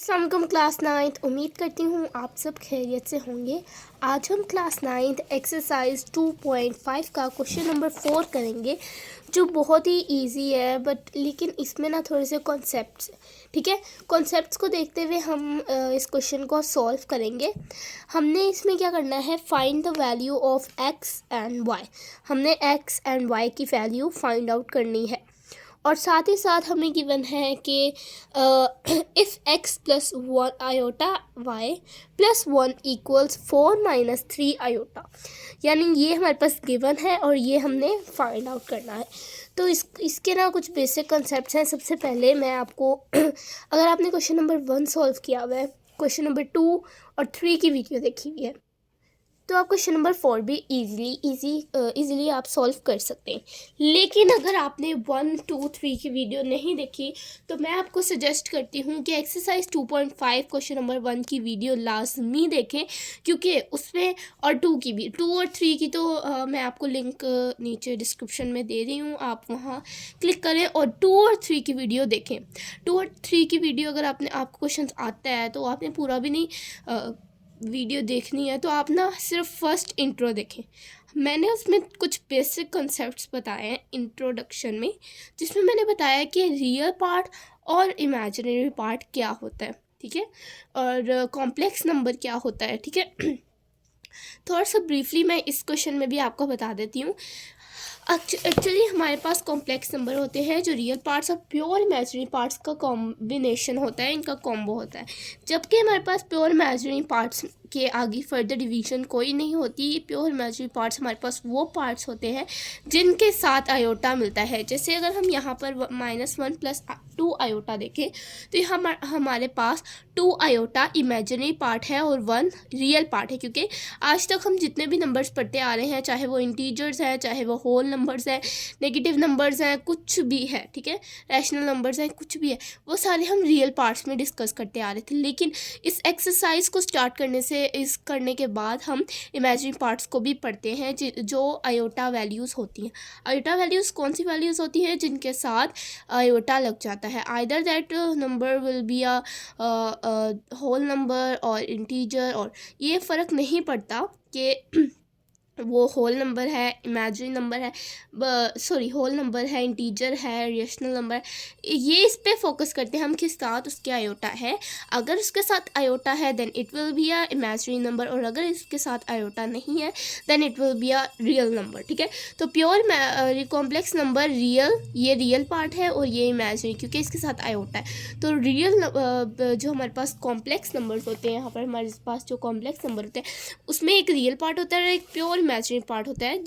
अस्सलाम class ninth. उम्मीद करती हूँ आप सब खैरियत से होंगे। आज हम क्लास नाइन्थ एक्सरसाइज 2.5 का क्वेश्चन नंबर 4 करेंगे, जो बहुत ही इजी है लेकिन इसमें ना थोड़े से कॉन्सेप्ट्स, ठीक है। कॉन्सेप्ट्स को देखते हुए हम इस क्वेश्चन को सॉल्व करेंगे। हमने इसमें क्या करना है, find the value of X and Y. हमने एक्स एंड वाई की वैल्यू फाइंड आउट करनी है और साथ ही साथ हमें गिवन है कि if X plus 1 iota Y plus 1 equals 4 minus 3 iota, यानी ये हमारे पास गिवन है और ये हमने फाइंड आउट करना है। तो इसके ना कुछ बेसिक कंसेप्ट हैं। सबसे पहले मैं आपको अगर आपने क्वेश्चन नंबर 1 सॉल्व किया हुआ है, क्वेश्चन नंबर 2 और 3 की वीडियो देखी हुई है, तो आप क्वेश्चन नंबर 4 भी इजीली आप सॉल्व कर सकते हैं। लेकिन अगर आपने 1, 2, 3 की वीडियो नहीं देखी तो मैं आपको सजेस्ट करती हूँ कि एक्सरसाइज 2.5 क्वेश्चन नंबर 1 की वीडियो लाजमी देखें, क्योंकि उसमें और 2 की भी, 2 और 3 की तो मैं आपको लिंक नीचे डिस्क्रिप्शन में दे रही हूँ, आप वहाँ क्लिक करें और 2 और 3 की वीडियो देखें। 2 और 3 की वीडियो अगर आपको क्वेश्चन आता है तो आपने पूरा भी नहीं वीडियो देखनी है, तो आप ना सिर्फ फर्स्ट इंट्रो देखें। मैंने उसमें कुछ बेसिक कॉन्सेप्ट्स बताए हैं इंट्रोडक्शन में, जिसमें मैंने बताया कि रियल पार्ट और इमेजिनरी पार्ट क्या होता है, ठीक है, और कॉम्प्लेक्स नंबर क्या होता है, ठीक है। थोड़ा सा ब्रीफली मैं इस क्वेश्चन में भी आपको बता देती हूँ। एक्चुअली हमारे पास कॉम्प्लेक्स नंबर होते हैं जो रियल पार्ट्स और प्योर इमेजिनरी पार्ट्स का कॉम्बिनेशन होता है, इनका कॉम्बो होता है। जबकि हमारे पास प्योर इमेजिनरी पार्ट्स के आगे फर्दर डिवीजन कोई नहीं होती। प्योर इमेजिनरी पार्ट्स हमारे पास वो पार्ट्स होते हैं जिनके साथ आयोटा मिलता है। जैसे अगर हम यहाँ पर -1 प्लस 2 आयोटा देखें तो हमारे पास 2 आयोटा इमेजिनरी पार्ट है और 1 रियल पार्ट है, क्योंकि आज तक हम जितने भी नंबर्स पढ़ते आ रहे हैं, चाहे वो इंटीजर्स हैं, चाहे वो होल नंबर्स हैं, नेगेटिव नंबर्स हैं, कुछ भी है, ठीक है, रैशनल नंबर्स हैं, कुछ भी है, वो सारे हम रियल पार्ट्स में डिस्कस करते आ रहे थे। लेकिन इस एक्सरसाइज को स्टार्ट करने के बाद हम इमेजिनरी पार्ट्स को भी पढ़ते हैं, जो आयोटा वैल्यूज़ होती हैं। आयोटा वैल्यूज़ कौन सी वैल्यूज़ होती हैं? जिनके साथ आयोटा लग जाता है। Either that number will be a whole number और इंटीजर, और ये फ़र्क नहीं पड़ता कि वो होल नंबर है, इमेजिनरी नंबर है, होल नंबर है, इंटीजर है, रेशनल नंबर है। ये इस पे फोकस करते हैं हम किस साथ उसके आयोटा है। अगर उसके साथ आयोटा है then it will be a imaginary number, और अगर इसके साथ आयोटा नहीं है then it will be a real number, ठीक है। तो प्योर कॉम्प्लेक्स नंबर ये रियल पार्ट है और ये इमेजिनरी, क्योंकि इसके साथ आयोटा है। तो रियल जो हमारे पास कॉम्प्लेक्स नंबर्स होते हैं, यहाँ पर हमारे पास जो कॉम्प्लेक्स नंबर होते हैं उसमें एक रियल पार्ट होता है और एक प्योर इमेजिनरी पार्ट होता है,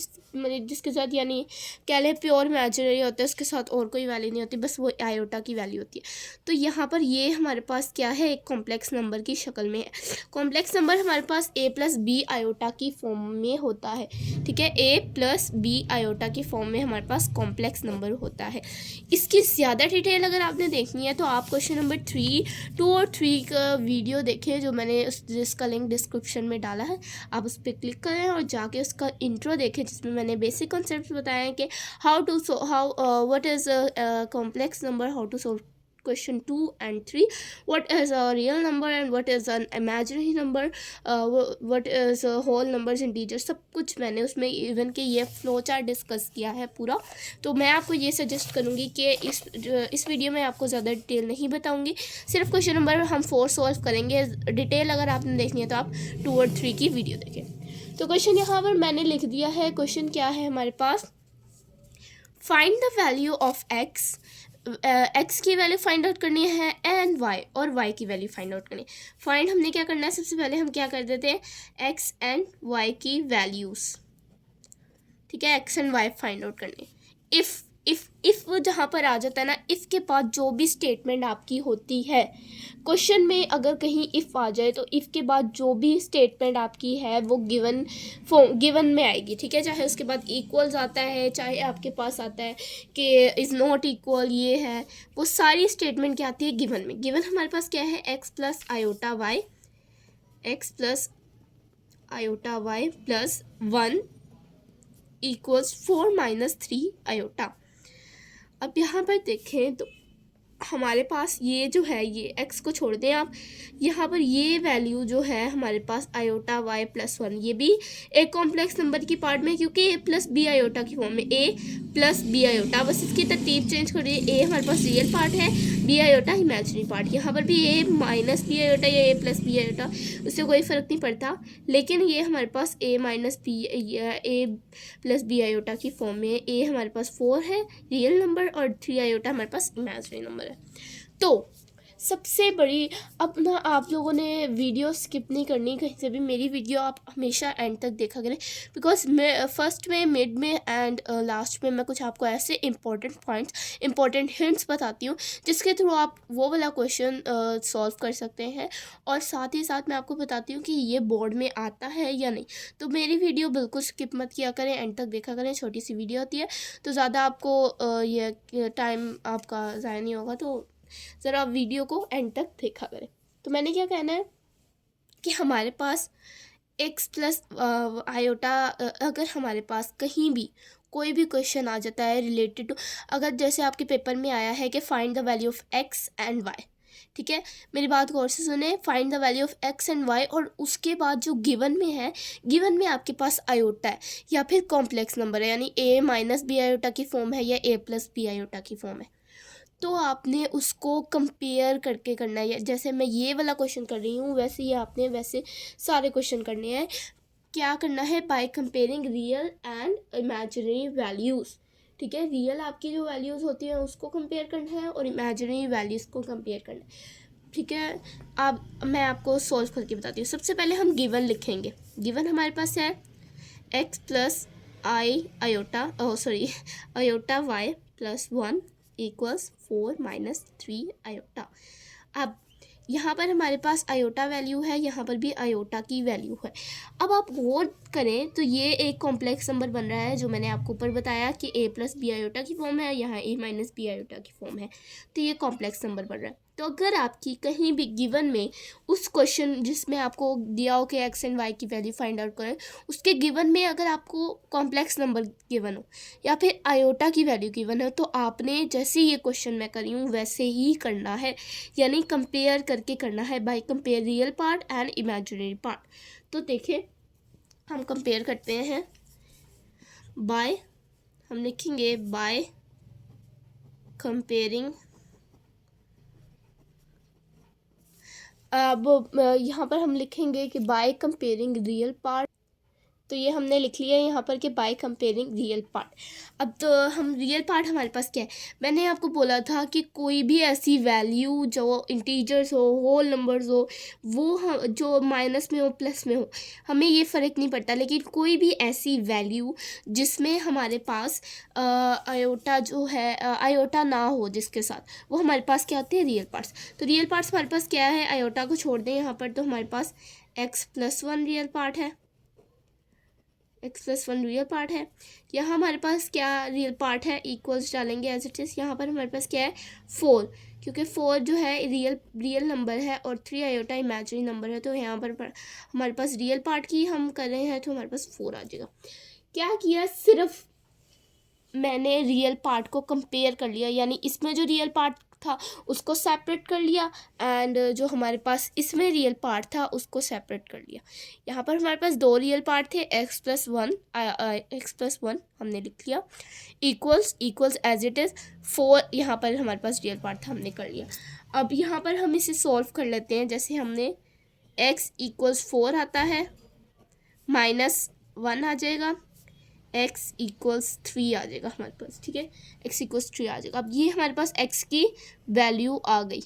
जिसके साथ, यानी कह लें प्योर इमेजिनरी होता है, उसके साथ और कोई वैल्यू नहीं होती, बस वो आयोटा की वैल्यू होती है। तो यहाँ पर ये हमारे पास क्या है, एक कॉम्प्लेक्स नंबर की शक्ल में है। कॉम्प्लेक्स नंबर हमारे पास a प्लस बी आयोटा की फॉर्म में होता है, ठीक है, a प्लस बी आयोटा की फॉर्म में हमारे पास कॉम्प्लेक्स नंबर होता है। इसकी ज़्यादा डिटेल अगर आपने देखनी है तो आप क्वेश्चन नंबर 2 और 3 का वीडियो देखें, जो मैंने जिसका लिंक डिस्क्रिप्शन में डाला है, आप उस पर क्लिक करें और जाके उसका इंट्रो देखें, जिसमें मैंने बेसिक कॉन्सेप्ट बताए हैं कि what is complex number, how to solve question 2 and 3, what is a real number and what is an imaginary number, what is a whole numbers, integers, सब कुछ मैंने उसमें इवन के ये फ्लो चार्ट डिस्कस किया है पूरा। तो मैं आपको ये सजेस्ट करूँगी कि इस वीडियो में आपको ज़्यादा डिटेल नहीं बताऊँगी, सिर्फ क्वेश्चन नंबर हम 4 सॉल्व करेंगे। डिटेल अगर आपने देखनी है तो आप 2 और 3 की वीडियो देखें। तो क्वेश्चन यहाँ पर मैंने लिख दिया है। क्वेश्चन क्या है हमारे पास, find the value of X, X की वैल्यू फाइंड आउट करनी है एंड वाई, और वाई की वैल्यू फाइंड आउट करनी है। फाइंड हमने क्या करना है, सबसे पहले हम क्या कर देते हैं, एक्स एंड वाई की वैल्यूज़, ठीक है, x and y find out करनी। इफ़ वो जहाँ पर आ जाता है ना, इफ़ के बाद जो भी स्टेटमेंट आपकी होती है क्वेश्चन में, अगर कहीं इफ़ आ जाए तो इफ़ के बाद जो भी स्टेटमेंट आपकी है वो गिवन में आएगी, ठीक है। चाहे उसके बाद इक्वल्स आता है, चाहे आपके पास आता है कि इज़ नॉट इक्वल, ये है, वो सारी स्टेटमेंट क्या आती है, गिवन में। गिवन हमारे पास क्या है, x plus iota Y plus 1 equals 4 minus 3 iota. अब यहाँ पर देखें तो हमारे पास ये जो है, ये x को छोड़ दें आप, यहाँ पर ये वैल्यू जो है हमारे पास आयोटा y प्लस 1, ये भी एक कॉम्प्लेक्स नंबर की पार्ट में, क्योंकि a प्लस बी आयोटा की फॉर्म में, a प्लस बी आयोटा, बस इसकी तरतीब चेंज कर रही है। a हमारे पास रियल पार्ट है, बी आयोटा इमेजिनरी पार्ट। यहाँ पर भी a माइनस बी आयोटा या a प्लस बी आयोटा, उससे कोई फ़र्क नहीं पड़ता, लेकिन ये हमारे पास a minus b a plus b iota की फॉर्म में। a हमारे पास 4 है रियल नंबर और 3 आयोटा हमारे पास इमेजिनरी नंबर है। तो सबसे बड़ी, अब ना आप लोगों ने वीडियो स्किप नहीं करनी कहीं से भी, मेरी वीडियो आप हमेशा एंड तक देखा करें, बिकॉज मैं फर्स्ट में, मिड में एंड लास्ट में मैं कुछ आपको ऐसे इंपॉर्टेंट पॉइंट्स, इंपॉर्टेंट हिंट्स बताती हूँ जिसके थ्रू आप वो वाला क्वेश्चन सॉल्व कर सकते हैं। और साथ ही साथ मैं आपको बताती हूँ कि ये बोर्ड में आता है या नहीं। तो मेरी वीडियो बिल्कुल स्किप मत किया करें, एंड तक देखा करें, छोटी सी वीडियो होती है तो ज़्यादा आपको ये टाइम आपका ज़ाया नहीं होगा, तो ज़रा वीडियो को एंड तक देखा करें। तो मैंने क्या कहना है कि हमारे पास x प्लस आयोटा, अगर हमारे पास कहीं भी कोई भी क्वेश्चन आ जाता है रिलेटेड टू, अगर जैसे आपके पेपर में आया है कि find the value of x and y, ठीक है, मेरी बात गौर से सुने, find the value of x and y, और उसके बाद जो गिवन में है, गिवन में आपके पास आयोटा है या फिर कॉम्प्लेक्स नंबर है, यानी a माइनस बी आयोटा की फॉर्म है या a प्लस बी आयोटा की फॉर्म है, तो आपने उसको कंपेयर करके करना है। जैसे मैं ये वाला क्वेश्चन कर रही हूँ, वैसे ही आपने वैसे सारे क्वेश्चन करने हैं। क्या करना है? By comparing real and imaginary values, ठीक है, रियल आपकी जो वैल्यूज़ होती हैं उसको कंपेयर करना है और इमेजिनरी वैल्यूज़ को कंपेयर करना है, ठीक है। अब मैं आपको सॉल्व करके बताती हूँ। सबसे पहले हम गिवन लिखेंगे। गिवन हमारे पास है x plus iota y plus 1 equals 4 minus 3 iota. अब यहाँ पर हमारे पास आयोटा वैल्यू है, यहाँ पर भी आयोटा की वैल्यू है। अब आप गौर करें तो ये एक कॉम्प्लेक्स नंबर बन रहा है, जो मैंने आपको ऊपर बताया कि a प्लस बी आयोटा की फॉर्म है, यहाँ a माइनस बी आयोटा की फॉर्म है, तो ये कॉम्प्लेक्स नंबर बन रहा है। तो अगर आपकी कहीं भी गिवन में उस क्वेश्चन जिसमें आपको दिया हो कि x एंड y की वैल्यू फाइंड आउट करें, उसके गिवन में अगर आपको कॉम्प्लेक्स नंबर गिवन हो या फिर आयोटा की वैल्यू गिवन हो, तो आपने जैसे ये क्वेश्चन मैं करी हूँ वैसे ही करना है, यानी कंपेयर करके करना है, by compare real part and imaginary part. तो देखिए हम कंपेयर करते हैं, बाय, हम लिखेंगे बाय कंपेयरिंग, अब यहाँ पर हम लिखेंगे कि बाय कंपेयरिंग रियल पार्ट, तो ये हमने लिख लिया है यहाँ पर कि बाय कंपेयरिंग रियल पार्ट। अब तो हम रियल पार्ट हमारे पास क्या है, मैंने आपको बोला था कि कोई भी ऐसी वैल्यू जो इंटीजर्स हो, होल नंबर्स हो, वो हम जो माइनस में हो प्लस में हो, हमें ये फ़र्क नहीं पड़ता, लेकिन कोई भी ऐसी वैल्यू जिसमें हमारे पास आयोटा जो है आयोटा ना हो जिसके साथ, वो हमारे पास क्या आते हैं? Real parts. तो रियल पार्ट्स हमारे पास क्या है? आयोटा को छोड़ दें यहाँ पर, तो हमारे पास x प्लस 1 रियल पार्ट है, x प्लस 1 रियल पार्ट है। यहाँ हमारे पास क्या रियल पार्ट है? इक्वल्स डालेंगे एज इट इज़। यहाँ पर हमारे पास क्या है? 4, क्योंकि 4 जो है रियल नंबर है और 3 आयोटा इमेजिनरी नंबर है, तो यहाँ पर हमारे पास रियल पार्ट की हम कर रहे हैं, तो हमारे पास 4 आ जाएगा। क्या किया? सिर्फ मैंने रियल पार्ट को कंपेयर कर लिया, यानी इसमें जो रियल पार्ट था उसको सेपरेट कर लिया, एंड जो हमारे पास इसमें रियल पार्ट था उसको सेपरेट कर लिया। यहाँ पर हमारे पास 2 रियल पार्ट थे, x प्लस 1 हमने लिख लिया, इक्वल्स एज इट इज़ 4, यहाँ पर हमारे पास रियल पार्ट था, हमने कर लिया। अब यहाँ पर हम इसे सॉल्व कर लेते हैं। जैसे हमने x इक्वल्स 4 आता है, माइनस 1 आ जाएगा, x इक्वल्स 3 आ जाएगा हमारे पास, ठीक है, x इक्वल्स 3 आ जाएगा। अब ये हमारे पास x की वैल्यू आ गई।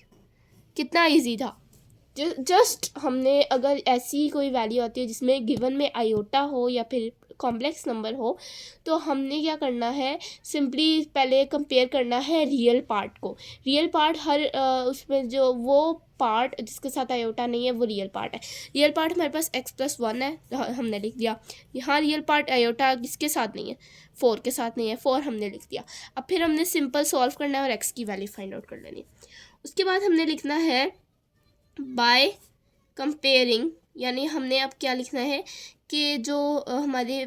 कितना इजी था। जस्ट हमने, अगर ऐसी कोई वैल्यू आती है जिसमें गिवन में आयोटा हो या फिर कॉम्प्लेक्स नंबर हो, तो हमने क्या करना है? सिंपली पहले कंपेयर करना है रियल पार्ट को। रियल पार्ट हर उसमें जो वो पार्ट जिसके साथ आयोटा नहीं है वो रियल पार्ट है। रियल पार्ट हमारे पास x प्लस 1 है, हमने लिख दिया। यहाँ रियल पार्ट आयोटा किसके साथ नहीं है? 4 के साथ नहीं है, 4 हमने लिख दिया। अब फिर हमने सिंपल सॉल्व करना है और x की वैल्यू फाइंड आउट कर लेनी है। उसके बाद हमने लिखना है बाय कंपेयरिंग, यानी हमने अब क्या लिखना है कि जो हमारे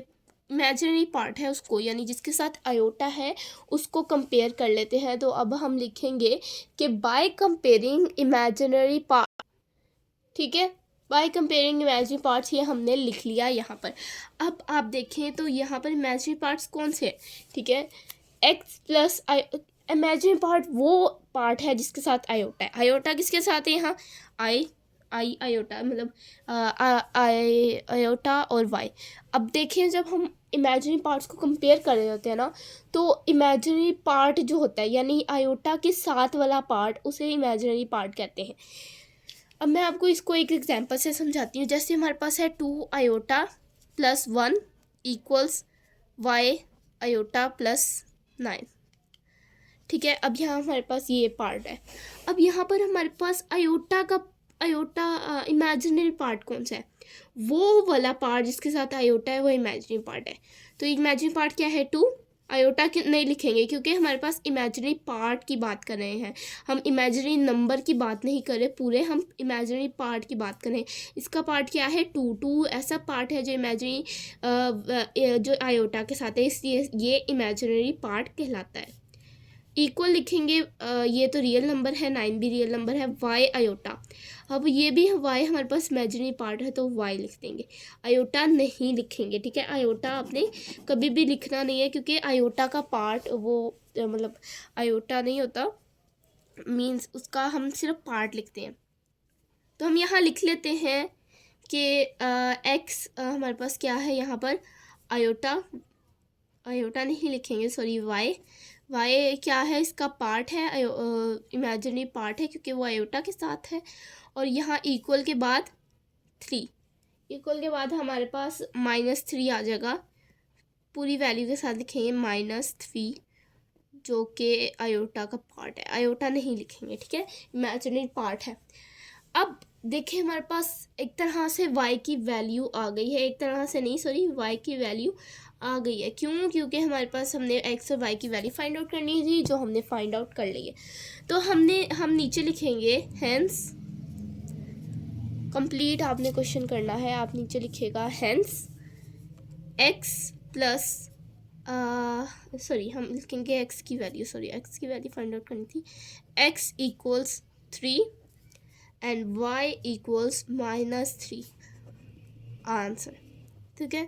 इमेजिनरी पार्ट है उसको, यानी जिसके साथ आयोटा है उसको कंपेयर कर लेते हैं। तो अब हम लिखेंगे कि बाय कंपेयरिंग इमेजिनरी पार्ट, ठीक है, बाय कंपेयरिंग इमेजिनरी पार्ट्स, ये हमने लिख लिया यहाँ पर। अब आप देखें तो यहाँ पर इमेजिनरी पार्ट्स कौन से हैं, ठीक है, एक्स प्लस आई, इमेजिनरी पार्ट वो पार्ट है जिसके साथ आयोटा है। आयोटा किसके साथ है यहाँ, आई आयोटा, मतलब आई आयोटा और वाई। अब देखें जब हम इमेजिनरी पार्ट्स को कंपेयर कर रहे होते हैं ना, तो इमेजिनरी पार्ट जो होता है यानी आयोटा के साथ वाला पार्ट, उसे इमेजिनरी पार्ट कहते हैं। अब मैं आपको इसको एक एग्जांपल से समझाती हूँ। जैसे हमारे पास है 2 iota plus 1 equals y iota plus 9, ठीक है। अब यहाँ हमारे पास ये पार्ट है। अब यहाँ पर हमारे पास आयोटा इमेजिनरी पार्ट कौन सा है, वो वाला पार्ट जिसके साथ आयोटा है वो इमेजिनरी पार्ट है। तो इमेजिनरी पार्ट क्या है, 2, आयोटा नहीं लिखेंगे क्योंकि हमारे पास इमेजिनरी पार्ट की बात कर रहे हैं, हम इमेजिनरी नंबर की बात नहीं कर रहे पूरे, हम इमेजिनरी पार्ट की बात कर रहे हैं। इसका पार्ट क्या है, 2 ऐसा पार्ट है जो इमेजिनरी जो आयोटा के साथ है, इसलिए ये इमेजिनरी पार्ट कहलाता है। इक्वल लिखेंगे, ये तो रियल नंबर है, 9 भी रियल नंबर है, वाई आयोटा। अब ये भी वाई हमारे पास इमेजिनरी पार्ट है तो वाई लिख देंगे, आयोटा नहीं लिखेंगे, ठीक है। आयोटा आपने कभी भी लिखना नहीं है क्योंकि आयोटा का पार्ट वो मतलब आयोटा नहीं होता, मीन्स उसका हम सिर्फ पार्ट लिखते हैं। तो हम यहाँ लिख लेते हैं कि एक्स हमारे पास क्या है यहाँ पर, आयोटा नहीं लिखेंगे, सॉरी, वाई क्या है, इसका पार्ट है, इमेजिनरी पार्ट है क्योंकि वो आयोटा के साथ है। और यहाँ इक्वल के बाद 3, इक्वल के बाद हमारे पास -3 आ जाएगा, पूरी वैल्यू के साथ लिखेंगे -3 जो कि आयोटा का पार्ट है, आयोटा नहीं लिखेंगे, ठीक है, इमेजिनरी पार्ट है। अब देखिए हमारे पास एक तरह से y की वैल्यू आ गई है, एक तरह से नहीं, सॉरी, y की वैल्यू आ गई है। क्यों, क्योंकि हमारे पास हमने x और y की वैल्यू फाइंड आउट करनी थी जो हमने फाइंड आउट कर ली है। तो हम नीचे लिखेंगे हेंस, कंप्लीट आपने क्वेश्चन करना है, आप नीचे लिखेगा हेंस x प्लस सॉरी हम लिखेंगे x की वैल्यू, सॉरी x की वैल्यू फाइंड आउट करनी थी, x equals 3 and y equals -3 answer, ठीक है।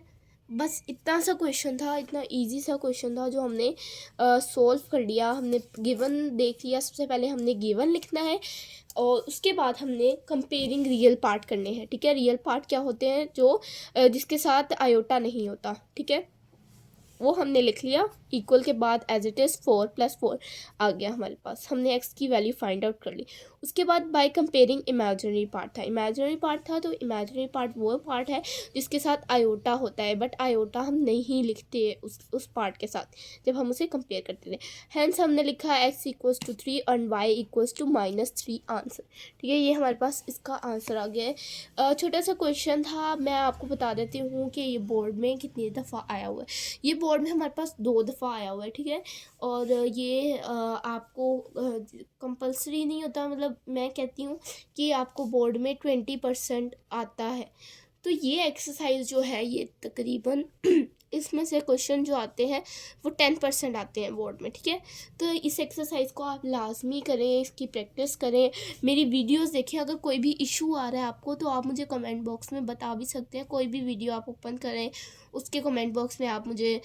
बस इतना सा क्वेश्चन था, इतना इजी सा क्वेश्चन था जो हमने सॉल्व कर लिया। हमने गिवन देख लिया, सबसे पहले हमने गिवन लिखना है और उसके बाद हमने कंपेयरिंग रियल पार्ट करने हैं, ठीक है। रियल पार्ट क्या होते हैं, जो जिसके साथ आयोटा नहीं होता, ठीक है, वो हमने लिख लिया। इक्वल के बाद एज इट इज़ 4 + 4 आ गया हमारे पास, हमने x की वैल्यू फाइंड आउट कर ली। उसके बाद बाय कंपेयरिंग इमेजिनरी पार्ट था, इमेजिनरी पार्ट था तो इमेजिनरी पार्ट वो पार्ट है जिसके साथ आयोटा होता है, बट आयोटा हम नहीं लिखते उस पार्ट के साथ जब हम उसे कंपेयर करते थे। हैंस हमने लिखा है x equals to 3 and y equals to -3 answer, ठीक है, ये हमारे पास इसका आंसर आ गया है। छोटा सा क्वेश्चन था, मैं आपको बता देती हूँ कि ये बोर्ड में कितनी दफ़ा आया हुआ है। ये बोर्ड में हमारे पास 2 दफ़ा आया हुआ है, ठीक है। और ये आपको कंपलसरी नहीं होता, मतलब मैं कहती हूँ कि आपको बोर्ड में 20% आता है। तो ये एक्सरसाइज जो है ये तकरीबन इसमें से क्वेश्चन जो आते हैं वो 10% आते हैं बोर्ड में, ठीक है। तो इस एक्सरसाइज को आप लाजमी करें, इसकी प्रैक्टिस करें, मेरी वीडियोस देखें। अगर कोई भी इशू आ रहा है आपको तो आप मुझे कमेंट बॉक्स में बता भी सकते हैं। कोई भी वीडियो आप ओपन करें उसके कमेंट बॉक्स में आप मुझे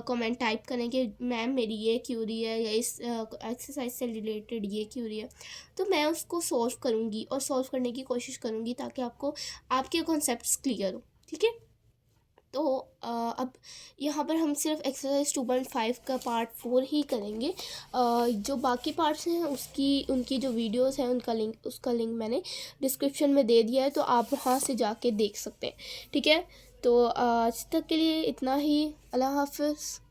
कमेंट टाइप करें कि मैम मेरी ये क्यूरी है या इस एक्सरसाइज से रिलेटेड ये क्यूरी है, तो मैं उसको सॉल्व करूँगी और सॉल्व करने की कोशिश करूँगी ताकि आपको आपके कॉन्सेप्ट्स क्लियर हो, ठीक है। तो अब यहाँ पर हम सिर्फ एक्सरसाइज 2.5 का पार्ट 4 ही करेंगे। जो बाकी पार्ट्स हैं उनकी जो वीडियोस हैं उसका लिंक मैंने डिस्क्रिप्शन में दे दिया है, तो आप वहाँ से जाके देख सकते हैं, ठीक है। तो आज तक के लिए इतना ही, अल्लाह हाफ़िज़।